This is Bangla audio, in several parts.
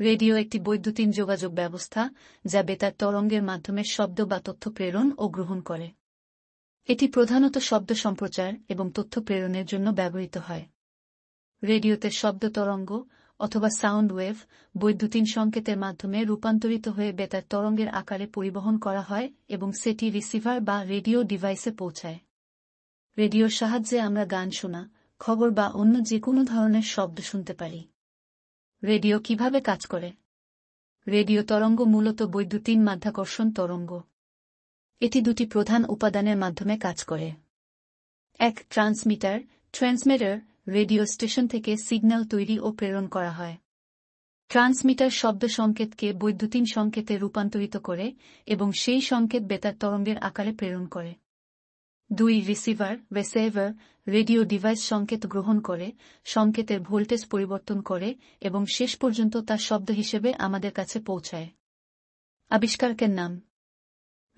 রেডিও একটি বৈদ্যুতিন যোগাযোগ ব্যবস্থা যা বেতার তরঙ্গের মাধ্যমে শব্দ বা তথ্য প্রেরণ ও গ্রহণ করে। এটি প্রধানত শব্দ সম্প্রচার এবং তথ্য প্রেরণের জন্য ব্যবহৃত হয়। রেডিওতে শব্দ তরঙ্গ অথবা সাউন্ড ওয়েভ বৈদ্যুতিন সংকেতের মাধ্যমে রূপান্তরিত হয়ে বেতার তরঙ্গের আকারে পরিবহন করা হয় এবং সেটি রিসিভার বা রেডিও ডিভাইসে পৌঁছায়। রেডিওর সাহায্যে আমরা গান শোনা, খবর বা অন্য যে কোনো ধরনের শব্দ শুনতে পারি। রেডিও কিভাবে কাজ করে? রেডিও তরঙ্গ মূলত বৈদ্যুতিন মাধ্যাকর্ষণ তরঙ্গ। এটি দুটি প্রধান উপাদানের মাধ্যমে কাজ করে। 1. ট্রান্সমিটার রেডিও স্টেশন থেকে সিগন্যাল তৈরি ও প্রেরণ করা হয়। ট্রান্সমিটার শব্দ সংকেতকে বৈদ্যুতিন সংকেতে রূপান্তরিত করে এবং সেই সংকেত বেতার তরঙ্গের আকারে প্রেরণ করে। 2. রিসিভার রেডিও ডিভাইস সংকেত গ্রহণ করে, সংকেতের ভোল্টেজ পরিবর্তন করে এবং শেষ পর্যন্ত তা শব্দ হিসেবে আমাদের কাছে পৌঁছায়। আবিষ্কারকের নাম।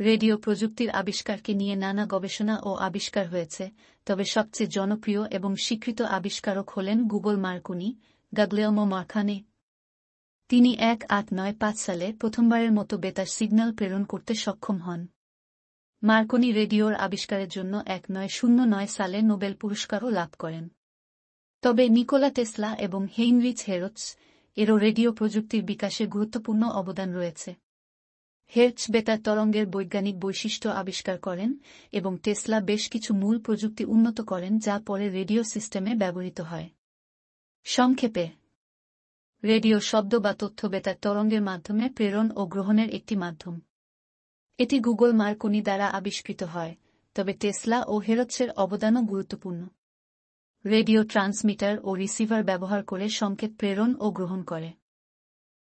রেডিও প্রযুক্তির আবিষ্কারকে নিয়ে নানা গবেষণা ও আবিষ্কার হয়েছে, তবে সবচেয়ে জনপ্রিয় এবং স্বীকৃত আবিষ্কারক হলেন গাগলিয়েলমো মার্কনি। তিনি 1895 সালে প্রথমবারের মতো বেতার সিগন্যাল প্রেরণ করতে সক্ষম হন। মার্কনি রেডিওর আবিষ্কারের জন্য 1909 সালে নোবেল পুরস্কারও লাভ করেন। তবে নিকোলা টেসলা এবং হেইনরিচ হেরৎজ এরও রেডিও প্রযুক্তির বিকাশে গুরুত্বপূর্ণ অবদান রয়েছে। হেরৎজ বেতার তরঙ্গের বৈজ্ঞানিক বৈশিষ্ট্য আবিষ্কার করেন এবং টেসলা বেশ কিছু মূল প্রযুক্তি উন্নত করেন যা পরে রেডিও সিস্টেমে ব্যবহৃত হয়। সংক্ষেপে, রেডিও শব্দ বা তথ্য বেতার তরঙ্গের মাধ্যমে প্রেরণ ও গ্রহণের একটি মাধ্যম। এটি মার্কনি দ্বারা আবিষ্কৃত হয়, তবে টেসলা ও হেরৎজের অবদানও গুরুত্বপূর্ণ। রেডিও ট্রান্সমিটার ও রিসিভার ব্যবহার করে সংকেত প্রেরণ ও গ্রহণ করে।